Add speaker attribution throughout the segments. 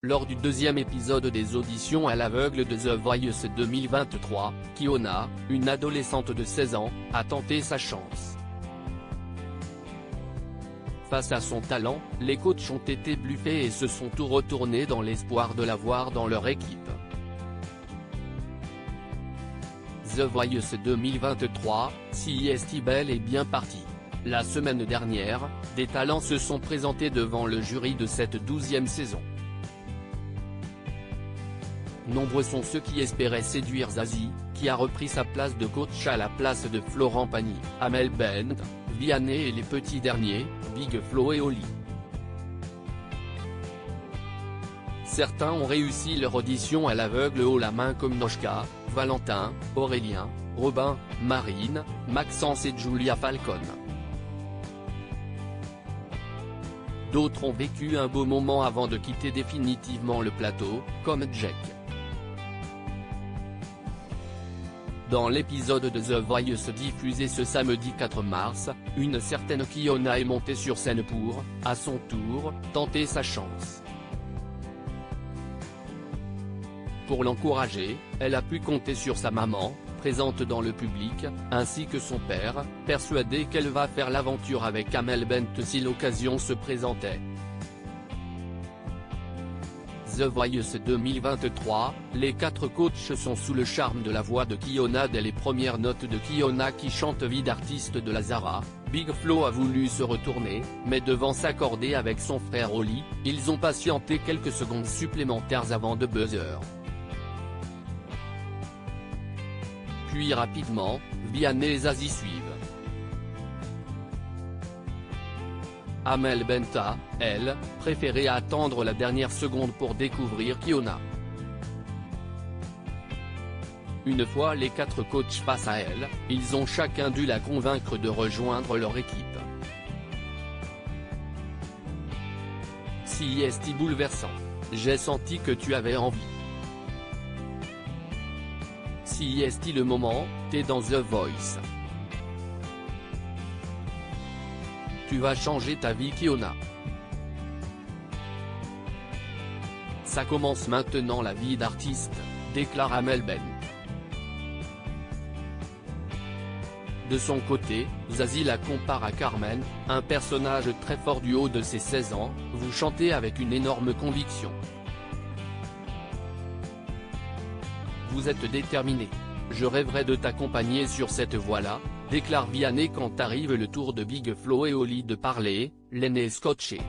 Speaker 1: Lors du deuxième épisode des auditions à l'aveugle de The Voice 2023, Kiona, une adolescente de 16 ans, a tenté sa chance. Face à son talent, les coachs ont été bluffés et se sont tout retournés dans l'espoir de la voir dans leur équipe. The Voice 2023, si est bel et bien parti. La semaine dernière, des talents se sont présentés devant le jury de cette 12e saison. Nombreux sont ceux qui espéraient séduire Zazie, qui a repris sa place de coach à la place de Florent Pagny, Amel Bent, Vianney et les petits derniers, Big Flo et Oli. Certains ont réussi leur audition à l'aveugle haut la main comme Noshka, Valentin, Aurélien, Robin, Marine, Maxence et Julia Falcon. D'autres ont vécu un beau moment avant de quitter définitivement le plateau, comme Jack. Dans l'épisode de The Voice diffusé ce samedi 4 mars, une certaine Kiona est montée sur scène pour, à son tour, tenter sa chance. Pour l'encourager, elle a pu compter sur sa maman, présente dans le public, ainsi que son père, persuadé qu'elle va faire l'aventure avec Amel Bent si l'occasion se présentait. The Voice 2023, les 4 coachs sont sous le charme de la voix de Kiona dès les premières notes de Kiona qui chante Vie d'artiste de Lazara. Big Flo a voulu se retourner, mais devant s'accorder avec son frère Oli, ils ont patienté quelques secondes supplémentaires avant de buzzer. Puis rapidement, Vianney et Zazie suivent. Amel Bent a, elle, préféré attendre la dernière seconde pour découvrir Kiona. Une fois les 4 coachs face à elle, ils ont chacun dû la convaincre de rejoindre leur équipe. Si est bouleversant. J'ai senti que tu avais envie. Si est le moment, t'es dans The Voice. Tu vas changer ta vie Kiona. Ça commence maintenant la vie d'artiste, déclare Amel Bent. De son côté, Zazie la compare à Carmen, un personnage très fort du haut de ses 16 ans, vous chantez avec une énorme conviction. Vous êtes déterminé. Je rêverais de t'accompagner sur cette voie-là, déclare Vianney quand arrive le tour de Big Flo et Oli de parler, l'aîné scotché.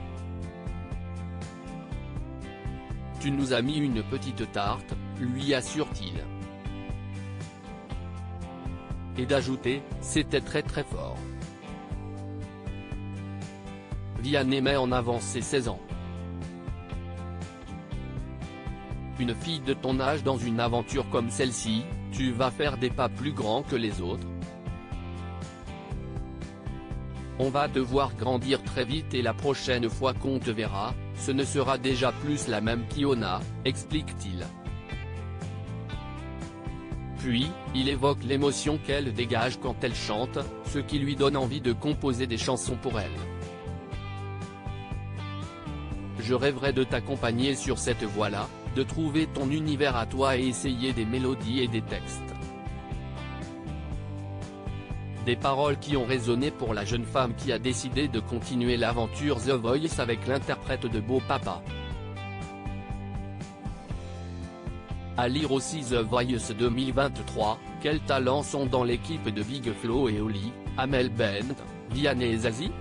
Speaker 1: Tu nous as mis une petite tarte, lui assure-t-il. Et d'ajouter, c'était très fort. Vianney met en avant ses 16 ans. Une fille de ton âge dans une aventure comme celle-ci, tu vas faire des pas plus grands que les autres. On va te voir grandir très vite et la prochaine fois qu'on te verra, ce ne sera déjà plus la même Kiona, explique-t-il. Puis, il évoque l'émotion qu'elle dégage quand elle chante, ce qui lui donne envie de composer des chansons pour elle. Je rêverais de t'accompagner sur cette voie-là, de trouver ton univers à toi et essayer des mélodies et des textes. Des paroles qui ont résonné pour la jeune femme qui a décidé de continuer l'aventure The Voice avec l'interprète de Beau Papa. À lire aussi The Voice 2023, quels talents sont dans l'équipe de Big Flo et Oli, Amel Bent, Vianney et Zazie ?